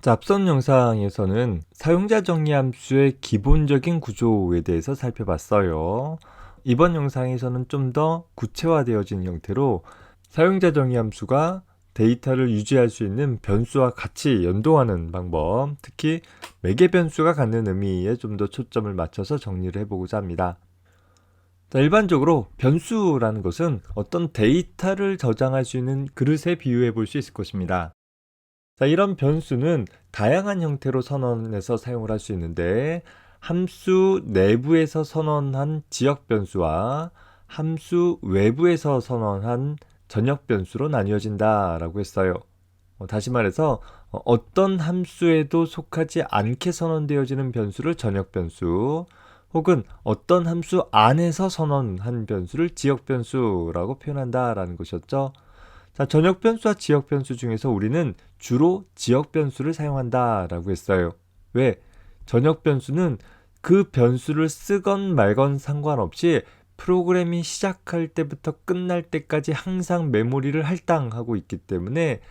자, 앞선 영상에서는 사용자 정의 함수의 기본적인 구조에 대해서 살펴봤어요. 이번 영상에서는 좀 더 구체화되어진 형태로 사용자 정의 함수가 데이터를 유지할 수 있는 변수와 같이 연동하는 방법, 특히 매개 변수가 갖는 의미에 좀 더 초점을 맞춰서 정리를 해보고자 합니다. 자, 일반적으로 변수라는 것은 어떤 데이터를 저장할 수 있는 그릇에 비유해 볼 수 있을 것입니다. 자, 이런 변수는 다양한 형태로 선언해서 사용을 할 수 있는데, 함수 내부에서 선언한 지역 변수와 함수 외부에서 선언한 전역 변수로 나뉘어진다라고 했어요. 다시 말해서 어떤 함수에도 속하지 않게 선언되어지는 변수를 전역 변수, 혹은 어떤 함수 안에서 선언한 변수를 지역 변수라고 표현한다라는 것이었죠. 자, 전역 변수와 지역 변수 중에서 우리는 주로 지역 변수를 사용한다라고 했어요. 왜? 전역 변수는 그 변수를 쓰건 말건 상관없이 프로그램이 시작할 때부터 끝날 때까지 항상 메모리를 할당하고 있기 때문에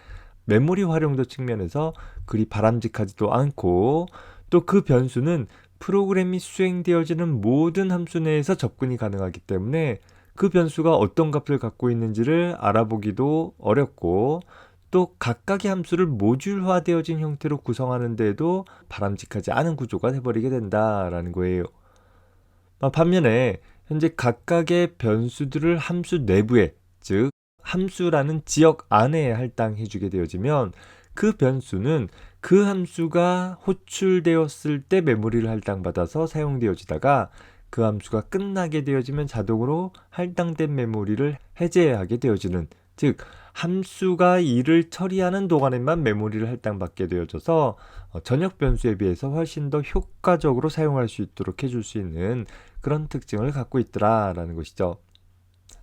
메모리 활용도 측면에서 그리 바람직하지도 않고, 또 그 변수는 프로그램이 수행되어지는 모든 함수 내에서 접근이 가능하기 때문에 그 변수가 어떤 값을 갖고 있는지를 알아보기도 어렵고, 또 각각의 함수를 모듈화되어진 형태로 구성하는 데에도 바람직하지 않은 구조가 돼버리게 된다라는 거예요. 반면에 현재 각각의 변수들을 함수 내부에, 즉 함수라는 지역 안에 할당해주게 되어지면 그 변수는 그 함수가 호출되었을 때 메모리를 할당받아서 사용되어지다가 그 함수가 끝나게 되어지면 자동으로 할당된 메모리를 해제하게 되어지는, 즉 함수가 이를 처리하는 동안에만 메모리를 할당받게 되어져서 전역 변수에 비해서 훨씬 더 효과적으로 사용할 수 있도록 해줄 수 있는 그런 특징을 갖고 있더라라는 것이죠.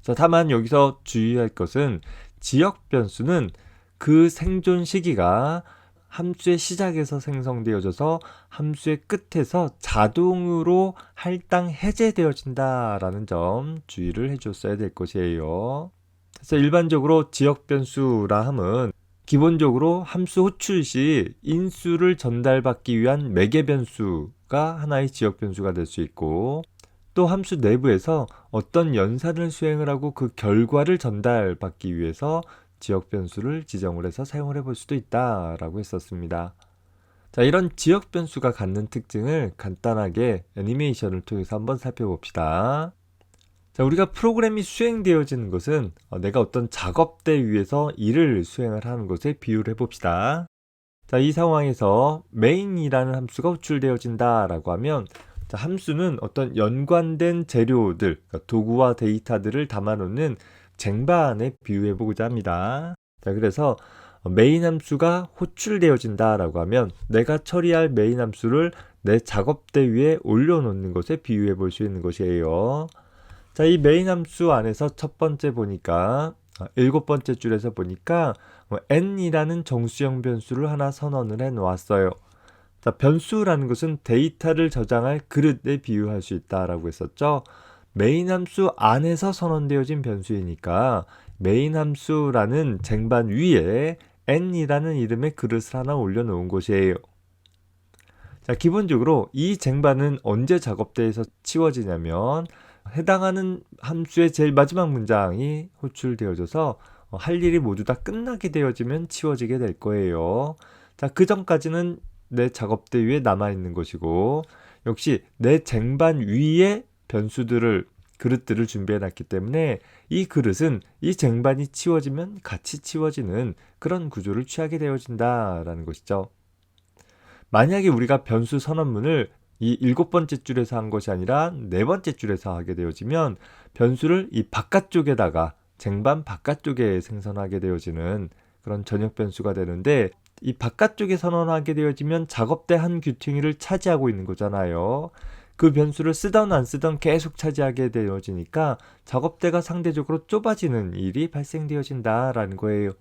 자, 다만 여기서 주의할 것은 지역 변수는 그 생존 시기가 함수의 시작에서 생성되어져서 함수의 끝에서 자동으로 할당 해제되어진다라는 점 주의를 해줬어야 될 것이에요. 그래서 일반적으로 지역 변수라 함은 기본적으로 함수 호출 시 인수를 전달받기 위한 매개 변수가 하나의 지역 변수가 될 수 있고, 또 함수 내부에서 어떤 연산을 수행을 하고 그 결과를 전달받기 위해서 지역 변수를 지정을 해서 사용을 해볼 수도 있다라고 했었습니다. 자, 이런 지역 변수가 갖는 특징을 간단하게 애니메이션을 통해서 한번 살펴봅시다. 자, 우리가 프로그램이 수행되어지는 것은 내가 어떤 작업대 위에서 일을 수행을 하는 것에 비유를 해봅시다. 자, 이 상황에서 main이라는 함수가 호출되어진다라고 하면, 자, 함수는 어떤 연관된 재료들, 그러니까 도구와 데이터들을 담아놓는 쟁반에 비유해보고자 합니다. 자, 그래서 메인 함수가 호출되어진다라고 하면 내가 처리할 메인 함수를 내 작업대 위에 올려놓는 것에 비유해 볼 수 있는 것이에요. 자, 이 메인 함수 안에서 첫 번째 보니까 7번째 줄에서 보니까 n이라는 정수형 변수를 하나 선언을 해 놓았어요. 자, 변수라는 것은 데이터를 저장할 그릇에 비유할 수 있다라고 했었죠. 메인 함수 안에서 선언되어진 변수이니까 메인 함수라는 쟁반 위에 n이라는 이름의 그릇을 하나 올려놓은 것이에요. 자, 기본적으로 이 쟁반은 언제 작업대에서 치워지냐면 해당하는 함수의 제일 마지막 문장이 호출되어져서 할 일이 모두 다 끝나게 되어지면 치워지게 될 거예요. 자, 그 전까지는 내 작업대 위에 남아있는 것이고, 역시 내 쟁반 위에 그릇들을 준비해 놨기 때문에 이 그릇은 이 쟁반이 치워지면 같이 치워지는 그런 구조를 취하게 되어진다라는 것이죠. 만약에 우리가 변수 선언문을 이 7번째 줄에서 한 것이 아니라 4번째 줄에서 하게 되어지면 변수를 이 바깥쪽에다가 쟁반 바깥쪽에 생성하게 되어지는 그런 전역 변수가 되는데, 이 바깥쪽에 선언하게 되어지면 작업대 한 귀퉁이를 차지하고 있는 거잖아요. 그 변수를 쓰던 안 쓰던 계속 차지하게 되어지니까 작업대가 상대적으로 좁아지는 일이 발생되어진다라는 거예요.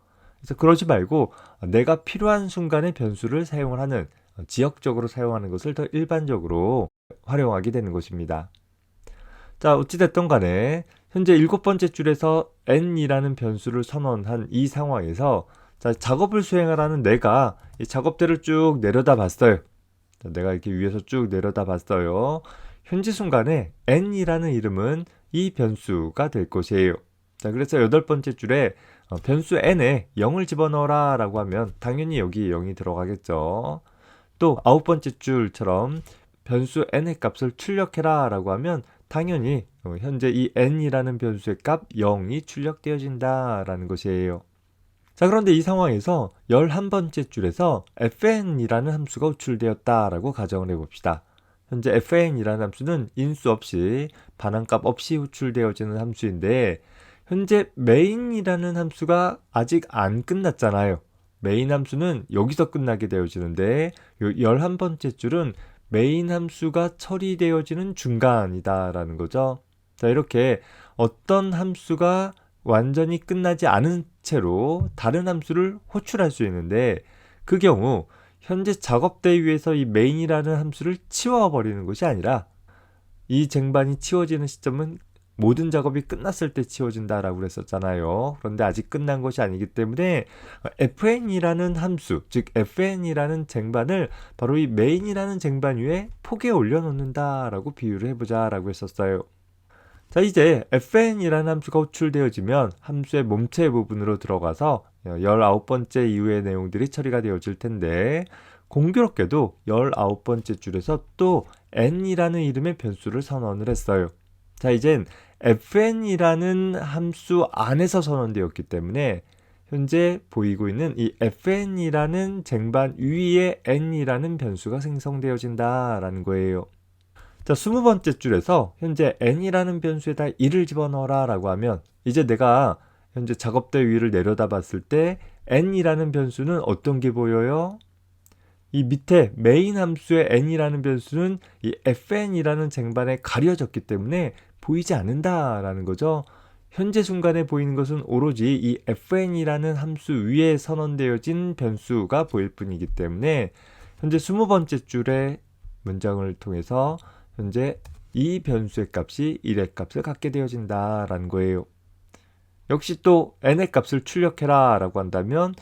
그래서 그러지 말고 내가 필요한 순간에 변수를 사용을 하는, 지역적으로 사용하는 것을 더 일반적으로 활용하게 되는 것입니다. 자, 어찌됐든 간에 현재 7번째 줄에서 n이라는 변수를 선언한 이 상황에서, 자, 작업을 수행하라는 내가 이 작업대를 쭉 내려다 봤어요. 자, 내가 이렇게 위에서 쭉 내려다 봤어요. 현재 순간에 n이라는 이름은 이 변수가 될 것이에요. 자, 그래서 8번째 줄에 변수 n에 0을 집어넣어라 라고 하면 당연히 여기 0이 들어가겠죠. 또 9번째 줄처럼 변수 n의 값을 출력해라 라고 하면 당연히 현재 이 n이라는 변수의 값 0이 출력되어진다 라는 것이에요. 자, 그런데 이 상황에서 11번째 줄에서 fn이라는 함수가 호출되었다 라고 가정을 해봅시다. 현재 fn이라는 함수는 인수 없이 반환값 없이 호출되어지는 함수인데 현재 main이라는 함수가 아직 안 끝났잖아요. main 함수는 여기서 끝나게 되어지는데 요 11번째 줄은 main 함수가 처리되어지는 중간이다 라는 거죠. 자, 이렇게 어떤 함수가 완전히 끝나지 않은 채로 다른 함수를 호출할 수 있는데 그 경우 현재 작업대 위에서 이 main이라는 함수를 치워버리는 것이 아니라 이 쟁반이 치워지는 시점은 모든 작업이 끝났을 때 치워진다라고 그랬었잖아요. 그런데 아직 끝난 것이 아니기 때문에 fn이라는 함수, 즉 fn이라는 쟁반을 바로 이 main이라는 쟁반 위에 포개에 올려놓는다라고 비유를 해보자라고 했었어요. 자, 이제 fn이라는 함수가 호출되어지면 함수의 몸체 부분으로 들어가서 19번째 이후의 내용들이 처리가 되어질 텐데 공교롭게도 19번째 줄에서 또 n이라는 이름의 변수를 선언을 했어요. 자, 이젠 fn이라는 함수 안에서 선언되었기 때문에 현재 보이고 있는 이 fn이라는 쟁반 위에 n이라는 변수가 생성되어진다라는 거예요. 자, 20번째 줄에서 현재 n이라는 변수에다 1을 집어넣어라 라고 하면 이제 내가 현재 작업대 위를 내려다 봤을 때 n이라는 변수는 어떤 게 보여요? 이 밑에 메인 함수의 n이라는 변수는 이 fn이라는 쟁반에 가려졌기 때문에 보이지 않는다라는 거죠. 현재 순간에 보이는 것은 오로지 이 fn이라는 함수 위에 선언되어진 변수가 보일 뿐이기 때문에 현재 20번째 줄의 문장을 통해서 현재 이 변수의 값이 1의 값을 갖게 되어진다라는 거예요. 역시 또 n의 값을 출력해라 라고 한다면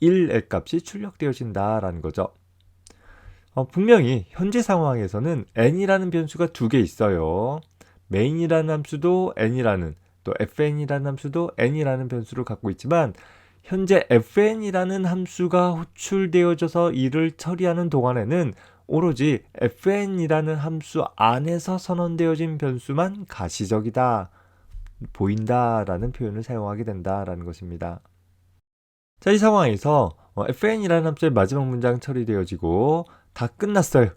1의 값이 출력되어진다라는 거죠. 분명히 현재 상황에서는 n이라는 변수가 두 개 있어요. main이라는 함수도 n이라는, 또 fn이라는 함수도 n이라는 변수를 갖고 있지만 현재 fn이라는 함수가 호출되어져서 이를 처리하는 동안에는 오로지 fn이라는 함수 안에서 선언되어진 변수만 가시적이다, 보인다 라는 표현을 사용하게 된다라는 것입니다. 자, 이 상황에서 fn이라는 함수의 마지막 문장 처리되어지고 다 끝났어요.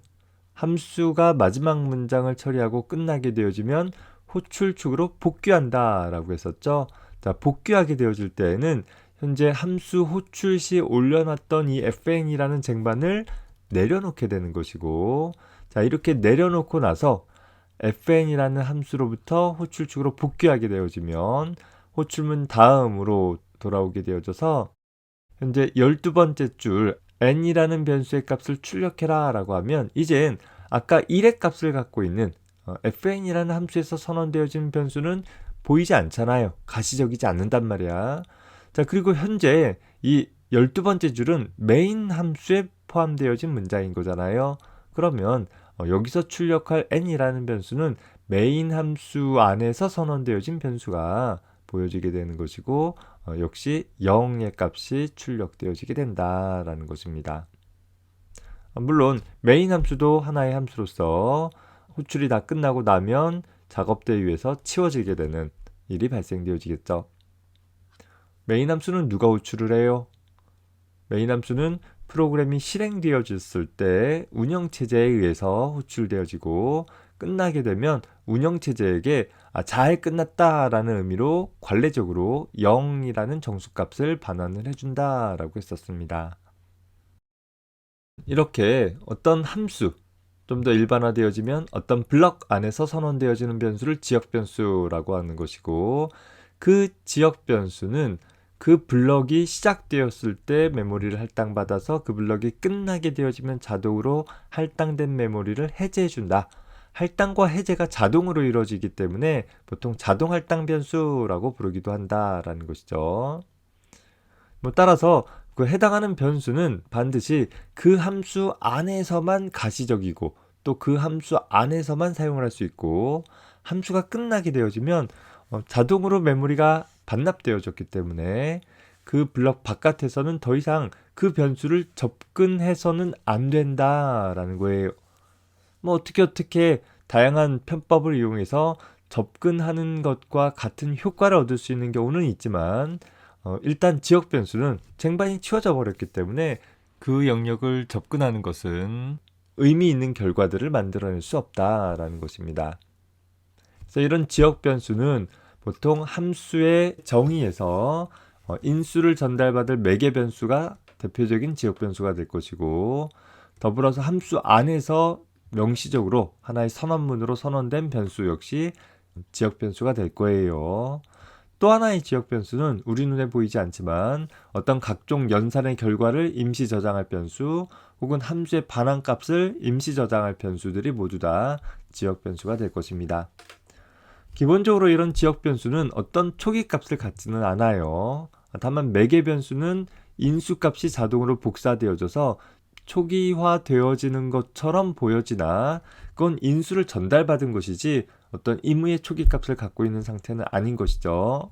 함수가 마지막 문장을 처리하고 끝나게 되어지면 호출축으로 복귀한다 라고 했었죠. 자, 복귀하게 되어질 때에는 현재 함수 호출 시 올려놨던 이 fn이라는 쟁반을 내려놓게 되는 것이고, 자, 이렇게 내려놓고 나서 fn이라는 함수로부터 호출축으로 복귀하게 되어지면 호출문 다음으로 돌아오게 되어져서 현재 12번째 줄 n이라는 변수의 값을 출력해라 라고 하면 이젠 아까 1의 값을 갖고 있는 fn이라는 함수에서 선언되어진 변수는 보이지 않잖아요. 가시적이지 않는단 말이야. 자, 그리고 현재 이 12번째 줄은 메인 함수에 포함되어진 문장인 거잖아요. 그러면 여기서 출력할 n이라는 변수는 메인 함수 안에서 선언되어진 변수가 보여지게 되는 것이고 역시 0의 값이 출력되어지게 된다라는 것입니다. 물론 메인 함수도 하나의 함수로서 호출이 다 끝나고 나면 작업대 위에서 치워지게 되는 일이 발생되어지겠죠. 메인 함수는 누가 호출을 해요? 메인 함수는 프로그램이 실행되어졌을 때 운영체제에 의해서 호출되어지고 끝나게 되면 운영체제에게 잘 끝났다라는 의미로 관례적으로 0이라는 정수값을 반환을 해준다라고 했었습니다. 이렇게 어떤 함수, 좀 더 일반화되어지면 어떤 블럭 안에서 선언되어지는 변수를 지역변수라고 하는 것이고 그 지역변수는 그 블럭이 시작되었을 때 메모리를 할당받아서 그 블럭이 끝나게 되어지면 자동으로 할당된 메모리를 해제해준다. 할당과 해제가 자동으로 이루어지기 때문에 보통 자동 할당 변수라고 부르기도 한다라는 것이죠. 따라서 그 해당하는 변수는 반드시 그 함수 안에서만 가시적이고 또 그 함수 안에서만 사용을 할 수 있고, 함수가 끝나게 되어지면 자동으로 메모리가 반납되어졌기 때문에 그 블럭 바깥에서는 더 이상 그 변수를 접근해서는 안 된다라는 거예요. 뭐 어떻게 다양한 편법을 이용해서 접근하는 것과 같은 효과를 얻을 수 있는 경우는 있지만, 일단 지역 변수는 쟁반이 치워져 버렸기 때문에 그 영역을 접근하는 것은 의미 있는 결과들을 만들어낼 수 없다라는 것입니다. 그래서 이런 지역 변수는 보통 함수의 정의에서 인수를 전달받을 매개 변수가 대표적인 지역 변수가 될 것이고, 더불어서 함수 안에서 명시적으로 하나의 선언문으로 선언된 변수 역시 지역 변수가 될 거예요. 또 하나의 지역 변수는 우리 눈에 보이지 않지만 어떤 각종 연산의 결과를 임시 저장할 변수, 혹은 함수의 반환값을 임시 저장할 변수들이 모두 다 지역 변수가 될 것입니다. 기본적으로 이런 지역 변수는 어떤 초기 값을 갖지는 않아요. 다만 매개 변수는 인수값이 자동으로 복사되어져서 초기화되어지는 것처럼 보여지나 그건 인수를 전달받은 것이지 어떤 임의의 초기 값을 갖고 있는 상태는 아닌 것이죠.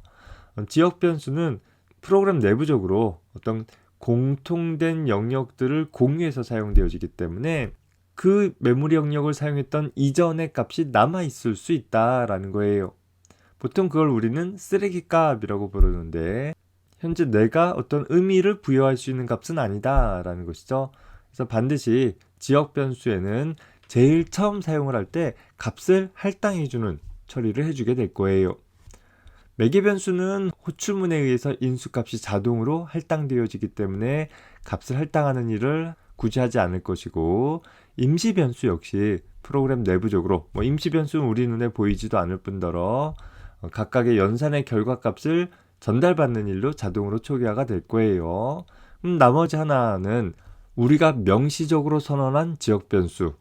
지역 변수는 프로그램 내부적으로 어떤 공통된 영역들을 공유해서 사용되어지기 때문에 그 메모리 영역을 사용했던 이전의 값이 남아있을 수 있다라는 거예요. 보통 그걸 우리는 쓰레기 값이라고 부르는데, 현재 내가 어떤 의미를 부여할 수 있는 값은 아니다라는 것이죠. 그래서 반드시 지역 변수에는 제일 처음 사용을 할 때 값을 할당해주는 처리를 해주게 될 거예요. 매개 변수는 호출문에 의해서 인수값이 자동으로 할당되어지기 때문에 값을 할당하는 일을 굳이 하지 않을 것이고, 임시 변수 역시 프로그램 내부적으로 임시 변수는 우리 눈에 보이지도 않을 뿐더러 각각의 연산의 결과값을 전달받는 일로 자동으로 초기화가 될 거예요. 나머지 하나는 우리가 명시적으로 선언한 지역 변수,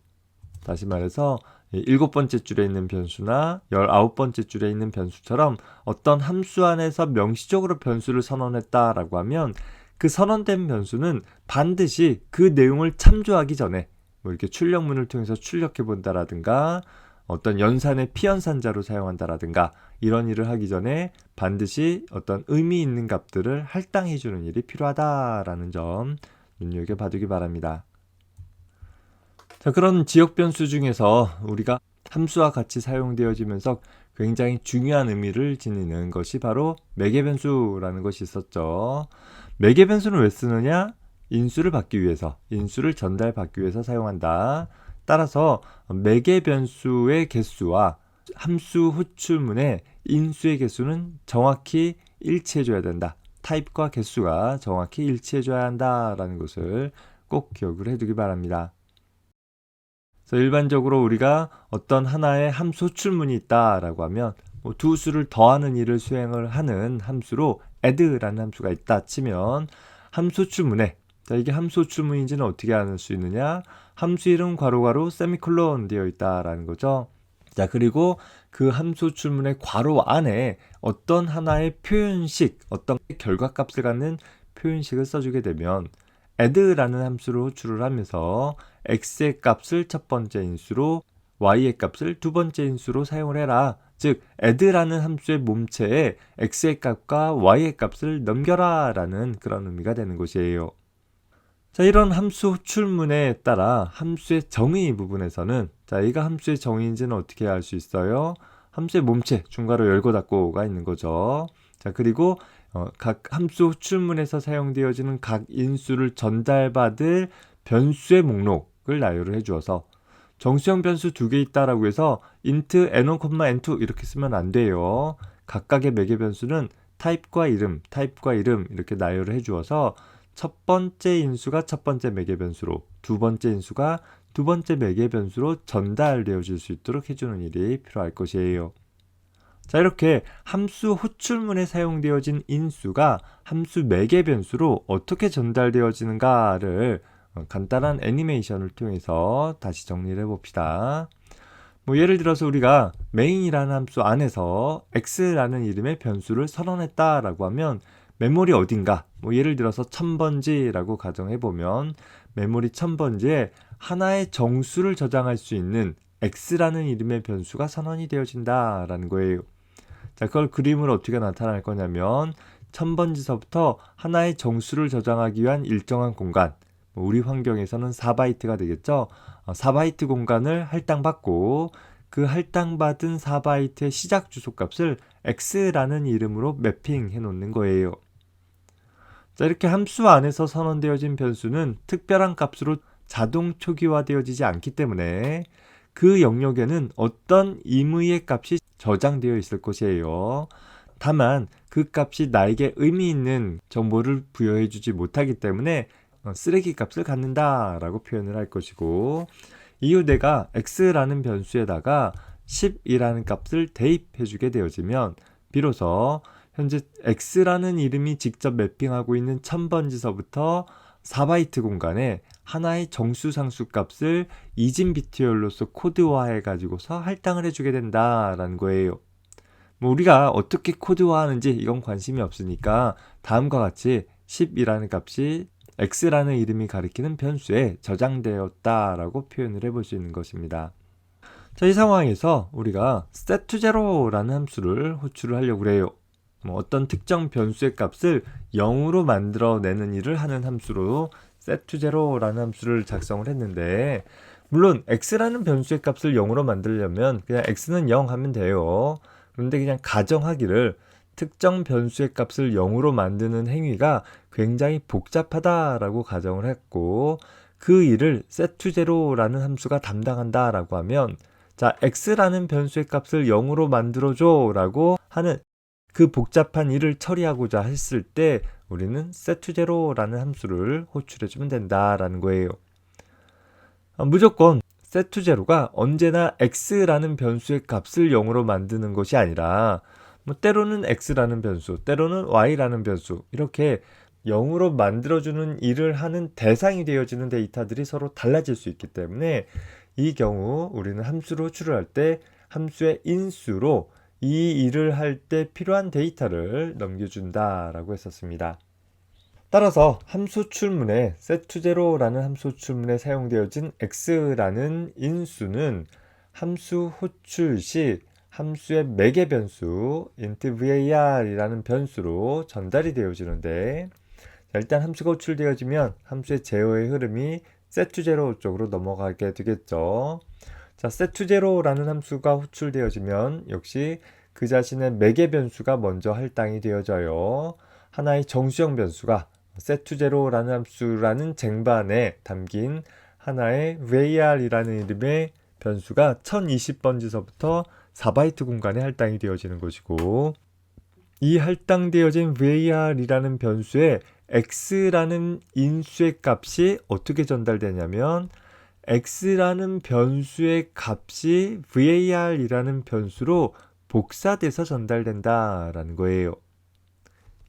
다시 말해서 7번째 줄에 있는 변수나 19번째 줄에 있는 변수처럼 어떤 함수 안에서 명시적으로 변수를 선언했다라고 하면 그 선언된 변수는 반드시 그 내용을 참조하기 전에 이렇게 출력문을 통해서 출력해 본다라든가 어떤 연산의 피연산자로 사용한다라든가 이런 일을 하기 전에 반드시 어떤 의미 있는 값들을 할당해 주는 일이 필요하다라는 점 눈여겨봐두기 바랍니다. 자, 그런 지역 변수 중에서 우리가 함수와 같이 사용되어지면서 굉장히 중요한 의미를 지니는 것이 바로 매개 변수라는 것이 있었죠. 매개 변수는 왜 쓰느냐? 인수를 받기 위해서, 인수를 전달받기 위해서 사용한다. 따라서 매개 변수의 개수와 함수 호출문의 인수의 개수는 정확히 일치해줘야 된다. 타입과 개수가 정확히 일치해줘야 한다라는 것을 꼭 기억을 해두기 바랍니다. 그래서 일반적으로 우리가 어떤 하나의 함수 호출문이 있다라고 하면 두 수를 더하는 일을 수행을 하는 함수로 add라는 함수가 있다 치면 함수 호출문에, 자, 이게 함수 호출문인지는 어떻게 알 수 있느냐? 함수 이름 괄호 세미콜론 되어 있다라는 거죠. 자, 그리고 그 함수 호출문의 괄호 안에 어떤 하나의 표현식, 어떤 결과값을 갖는 표현식을 써주게 되면 add라는 함수를 호출을 하면서 x의 값을 첫 번째 인수로 y의 값을 두 번째 인수로 사용을 해라. 즉 add라는 함수의 몸체에 x의 값과 y의 값을 넘겨라 라는 그런 의미가 되는 것이에요. 자, 이런 함수 호출문에 따라 함수의 정의 부분에서는, 자, 이가 함수의 정의인지는 어떻게 알 수 있어요? 함수의 몸체 중괄호 열고 닫고가 있는 거죠. 자, 그리고 각 함수 호출문에서 사용되어지는 각 인수를 전달받을 변수의 목록을 나열을 해주어서, 정수형 변수 2개 있다라고 해서 int n1, n2 이렇게 쓰면 안 돼요. 각각의 매개 변수는 타입과 이름 이렇게 나열을 해주어서 첫 번째 인수가 첫 번째 매개 변수로, 두 번째 인수가 두 번째 매개 변수로 전달되어질 수 있도록 해주는 일이 필요할 것이에요. 자, 이렇게 함수 호출문에 사용되어진 인수가 함수 매개 변수로 어떻게 전달되어지는가를 간단한 애니메이션을 통해서 다시 정리를 해봅시다. 예를 들어서 우리가 main이라는 함수 안에서 x라는 이름의 변수를 선언했다라고 하면 메모리 어딘가, 예를 들어서 1000번지라고 가정해보면 메모리 1000번지에 하나의 정수를 저장할 수 있는 x라는 이름의 변수가 선언이 되어진다라는 거예요. 자, 그걸 그림으로 어떻게 나타날 거냐면 1000번지서부터 하나의 정수를 저장하기 위한 일정한 공간, 우리 환경에서는 4바이트가 되겠죠. 4바이트 공간을 할당받고 그 할당받은 4바이트의 시작 주소값을 x라는 이름으로 매핑해 놓는 거예요. 자, 이렇게 함수 안에서 선언되어진 변수는 특별한 값으로 자동 초기화되어지지 않기 때문에 그 영역에는 어떤 임의의 값이 저장되어 있을 것이에요. 다만 그 값이 나에게 의미 있는 정보를 부여해 주지 못하기 때문에 쓰레기 값을 갖는다 라고 표현을 할 것이고, 이후 내가 x라는 변수에다가 10이라는 값을 대입해 주게 되어지면 비로소 현재 x라는 이름이 직접 매핑하고 있는 1000번지서부터 4바이트 공간에 하나의 정수 상수 값을 이진 비트열로서 코드화해 가지고서 할당을 해주게 된다라는 거예요. 우리가 어떻게 코드화하는지 이건 관심이 없으니까 다음과 같이 10이라는 값이 x라는 이름이 가리키는 변수에 저장되었다라고 표현을 해볼 수 있는 것입니다. 자, 이 상황에서 우리가 set0라는 함수를 호출을 하려고 해요. 어떤 특정 변수의 값을 0으로 만들어내는 일을 하는 함수로 set0라는 함수를 작성을 했는데, 물론 x라는 변수의 값을 0으로 만들려면 그냥 x는 0 하면 돼요. 그런데 그냥 가정하기를 특정 변수의 값을 0으로 만드는 행위가 굉장히 복잡하다라고 가정을 했고, 그 일을 set0라는 함수가 담당한다라고 하면, 자, x라는 변수의 값을 0으로 만들어줘 라고 하는 그 복잡한 일을 처리하고자 했을 때 우리는 set0라는 함수를 호출해주면 된다라는 거예요. 무조건 set0가 언제나 x라는 변수의 값을 0으로 만드는 것이 아니라 때로는 x라는 변수, 때로는 y라는 변수, 이렇게 0으로 만들어주는 일을 하는 대상이 되어지는 데이터들이 서로 달라질 수 있기 때문에 이 경우 우리는 함수를 호출을 할 때 함수의 인수로 이 일을 할 때 필요한 데이터를 넘겨준다라고 했었습니다. 따라서 함수 호출문에 set0라는 함수 호출문에 사용되어진 x라는 인수는 함수 호출 시 함수의 매개 변수 int var이라는 변수로 전달이 되어지는데, 자, 일단 함수가 호출되어지면 함수의 제어의 흐름이 set0 쪽으로 넘어가게 되겠죠. 자, set0라는 함수가 호출되어지면 역시 그 자신의 매개 변수가 먼저 할당이 되어져요. 하나의 정수형 변수가 set0라는 함수라는 쟁반에 담긴 하나의 var이라는 이름의 변수가 1020번지서부터 4바이트 공간에 할당이 되어지는 것이고, 이 할당되어진 var이라는 변수에 x라는 인수의 값이 어떻게 전달되냐면 x라는 변수의 값이 var이라는 변수로 복사돼서 전달된다라는 거예요.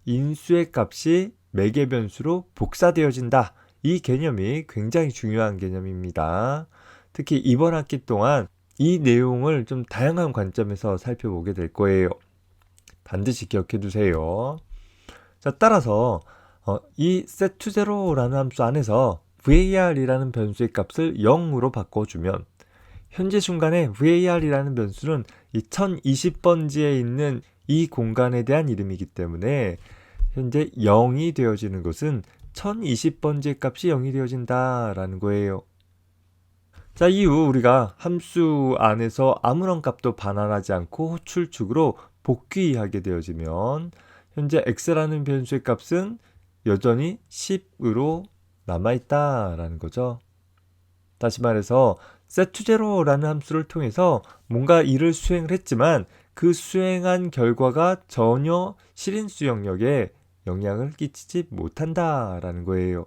인수의 값이 매개 변수로 복사되어진다. 이 개념이 굉장히 중요한 개념입니다. 특히 이번 학기 동안 이 내용을 좀 다양한 관점에서 살펴보게 될 거예요. 반드시 기억해 두세요. 자, 따라서 이 set0라는 함수 안에서 var이라는 변수의 값을 0으로 바꿔주면 현재 순간에 var이라는 변수는 이 1020번지에 있는 이 공간에 대한 이름이기 때문에 현재 0이 되어지는 것은 1020번지의 값이 0이 되어진다라는 거예요. 자, 이후 우리가 함수 안에서 아무런 값도 반환하지 않고 호출축으로 복귀하게 되어지면 현재 x라는 변수의 값은 여전히 10으로 남아있다라는 거죠. 다시 말해서 set0라는 함수를 통해서 뭔가 일을 수행을 했지만 그 수행한 결과가 전혀 실인수 영역에 영향을 끼치지 못한다라는 거예요.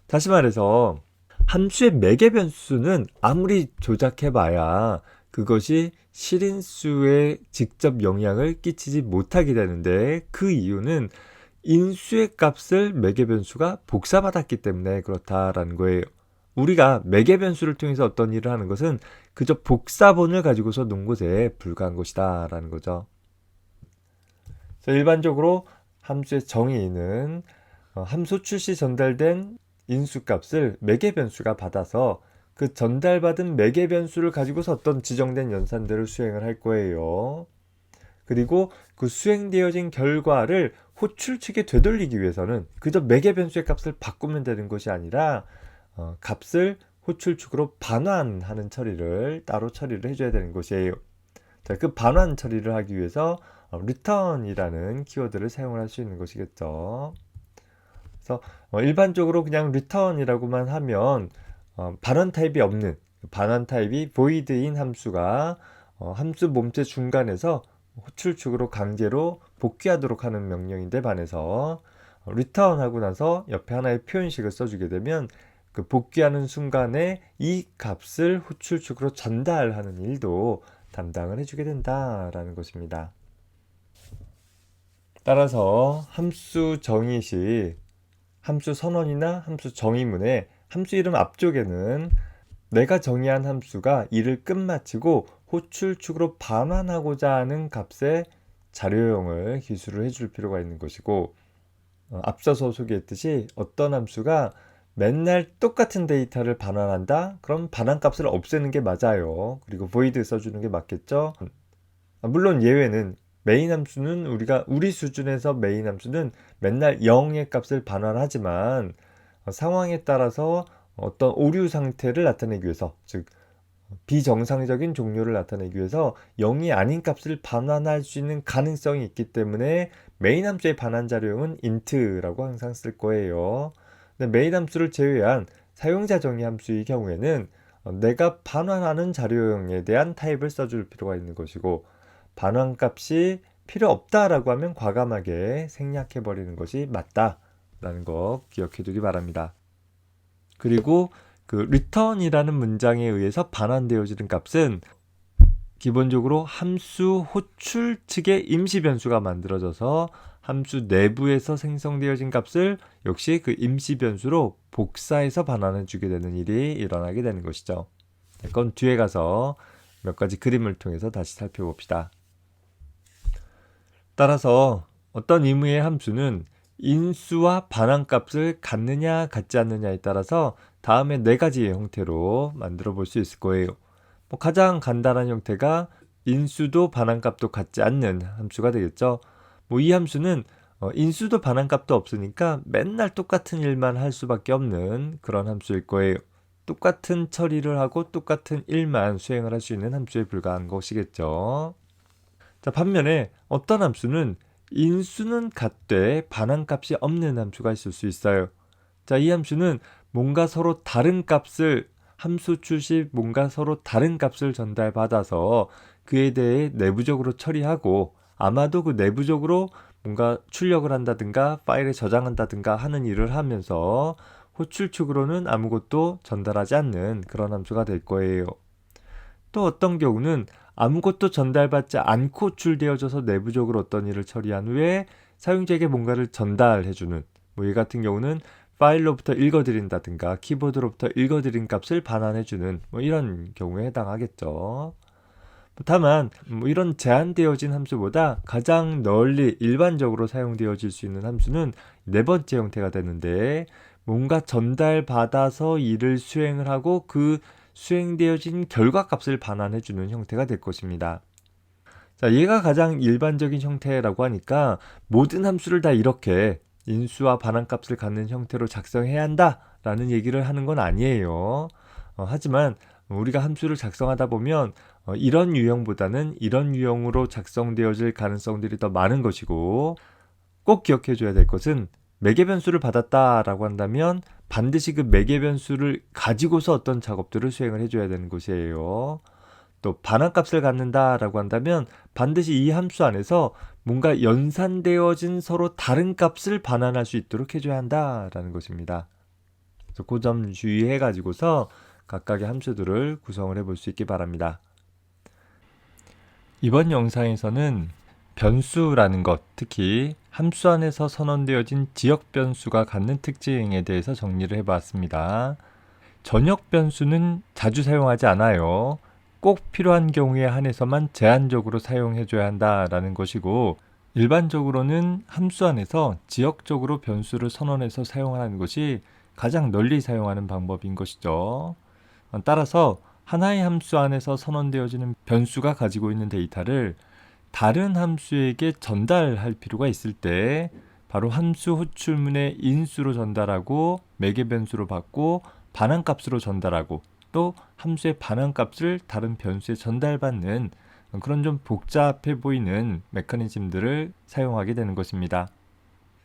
다시 말해서 함수의 매개 변수는 아무리 조작해봐야 그것이 실인수에 직접 영향을 끼치지 못하게 되는데, 그 이유는 인수의 값을 매개 변수가 복사받았기 때문에 그렇다라는 거예요. 우리가 매개 변수를 통해서 어떤 일을 하는 것은 그저 복사본을 가지고서 논 것에 불과한 것이다 라는 거죠. 일반적으로 함수의 정의는 함수 출시 전달된 인수값을 매개 변수가 받아서 그 전달받은 매개 변수를 가지고서 어떤 지정된 연산대로 수행을 할 거예요. 그리고 그 수행되어진 결과를 호출 측에 되돌리기 위해서는 그저 매개 변수의 값을 바꾸면 되는 것이 아니라 값을 호출 측으로 반환하는 처리를 따로 처리를 해줘야 되는 것이에요. 자, 그 반환 처리를 하기 위해서 return이라는 키워드를 사용을 할 수 있는 것이겠죠. 그래서 일반적으로 그냥 return이라고만 하면 반환 타입이 없는, 반환 타입이 void인 함수가 함수 몸체 중간에서 호출축으로 강제로 복귀하도록 하는 명령인데 반해서 return 하고 나서 옆에 하나의 표현식을 써주게 되면 그 복귀하는 순간에 이 값을 호출축으로 전달하는 일도 담당을 해주게 된다라는 것입니다. 따라서 함수 정의 시 함수 선언이나 함수 정의문에 함수 이름 앞쪽에는 내가 정의한 함수가 이를 끝마치고 호출축으로 반환하고자 하는 값의 자료형을 기술을 해줄 필요가 있는 것이고, 앞서서 소개했듯이 어떤 함수가 맨날 똑같은 데이터를 반환한다? 그럼 반환값을 없애는 게 맞아요. 그리고 void 써주는 게 맞겠죠? 물론 예외는 메인 함수는 우리 수준에서 메인 함수는 맨날 0의 값을 반환하지만 상황에 따라서 어떤 오류 상태를 나타내기 위해서, 즉 비정상적인 종료를 나타내기 위해서 0이 아닌 값을 반환할 수 있는 가능성이 있기 때문에 메인 함수의 반환 자료형은 int라고 항상 쓸 거예요. 근데 메인 함수를 제외한 사용자 정의 함수의 경우에는 내가 반환하는 자료형에 대한 타입을 써줄 필요가 있는 것이고, 반환 값이 필요 없다라고 하면 과감하게 생략해 버리는 것이 맞다라는 거 기억해 두기 바랍니다. 그리고 그 return이라는 문장에 의해서 반환되어지는 값은 기본적으로 함수 호출 측의 임시 변수가 만들어져서 함수 내부에서 생성되어진 값을 역시 그 임시 변수로 복사해서 반환해 주게 되는 일이 일어나게 되는 것이죠. 그건 뒤에 가서 몇 가지 그림을 통해서 다시 살펴봅시다. 따라서 어떤 의무의 함수는 인수와 반환값을 갖느냐 갖지 않느냐에 따라서 다음에 4가지의 형태로 만들어 볼 수 있을 거예요. 가장 간단한 형태가 인수도 반환값도 갖지 않는 함수가 되겠죠. 이 함수는 인수도 반환값도 없으니까 맨날 똑같은 일만 할 수밖에 없는 그런 함수일 거예요. 똑같은 처리를 하고 똑같은 일만 수행을 할 수 있는 함수에 불과한 것이겠죠. 자, 반면에 어떤 함수는 인수는 같되 반환값이 없는 함수가 있을 수 있어요. 자, 이 함수는 뭔가 서로 다른 값을 함수 출시 뭔가 서로 다른 값을 전달받아서 그에 대해 내부적으로 처리하고 아마도 그 내부적으로 뭔가 출력을 한다든가 파일에 저장한다든가 하는 일을 하면서 호출축으로는 아무것도 전달하지 않는 그런 함수가 될 거예요. 또 어떤 경우는 아무것도 전달받지 않고 호출되어져서 내부적으로 어떤 일을 처리한 후에 사용자에게 뭔가를 전달해주는, 이 같은 경우는 파일로부터 읽어드린다든가 키보드로부터 읽어드린 값을 반환해주는 이런 경우에 해당하겠죠. 다만 이런 제한되어진 함수보다 가장 널리 일반적으로 사용되어질 수 있는 함수는 4번째 형태가 되는데, 뭔가 전달받아서 일을 수행을 하고 그 수행되어진 결과값을 반환해주는 형태가 될 것입니다. 자, 얘가 가장 일반적인 형태라고 하니까 모든 함수를 다 이렇게 인수와 반환값을 갖는 형태로 작성해야 한다라는 얘기를 하는 건 아니에요. 하지만 우리가 함수를 작성하다 보면 이런 유형보다는 이런 유형으로 작성되어질 가능성들이 더 많은 것이고, 꼭 기억해 줘야 될 것은 매개 변수를 받았다라고 한다면 반드시 그 매개 변수를 가지고서 어떤 작업들을 수행을 해줘야 되는 것이에요. 또 반환값을 갖는다라고 한다면 반드시 이 함수 안에서 뭔가 연산되어진 서로 다른 값을 반환할 수 있도록 해줘야 한다라는 것입니다. 그래서 그 점 주의해 가지고서 각각의 함수들을 구성을 해볼 수 있기 바랍니다. 이번 영상에서는 변수라는 것, 특히 함수 안에서 선언되어진 지역 변수가 갖는 특징에 대해서 정리를 해봤습니다. 전역 변수는 자주 사용하지 않아요. 꼭 필요한 경우에 한해서만 제한적으로 사용해줘야 한다라는 것이고, 일반적으로는 함수 안에서 지역적으로 변수를 선언해서 사용하는 것이 가장 널리 사용하는 방법인 것이죠. 따라서 하나의 함수 안에서 선언되어지는 변수가 가지고 있는 데이터를 다른 함수에게 전달할 필요가 있을 때 바로 함수 호출문의 인수로 전달하고 매개 변수로 받고 반환값으로 전달하고 또 함수의 반환값을 다른 변수에 전달받는 그런 좀 복잡해 보이는 메커니즘들을 사용하게 되는 것입니다.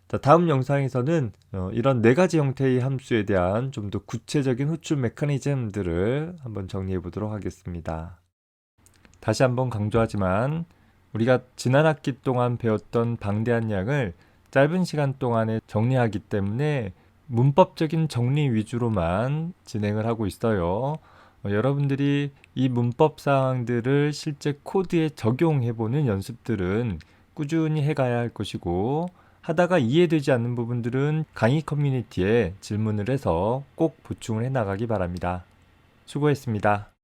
자, 다음 영상에서는 이런 네 가지 형태의 함수에 대한 좀 더 구체적인 호출 메커니즘들을 한번 정리해 보도록 하겠습니다. 다시 한번 강조하지만 우리가 지난 학기 동안 배웠던 방대한 양을 짧은 시간 동안에 정리하기 때문에 문법적인 정리 위주로만 진행을 하고 있어요. 여러분들이 이 문법 사항들을 실제 코드에 적용해보는 연습들은 꾸준히 해가야 할 것이고, 하다가 이해되지 않는 부분들은 강의 커뮤니티에 질문을 해서 꼭 보충을 해 나가기 바랍니다. 수고했습니다.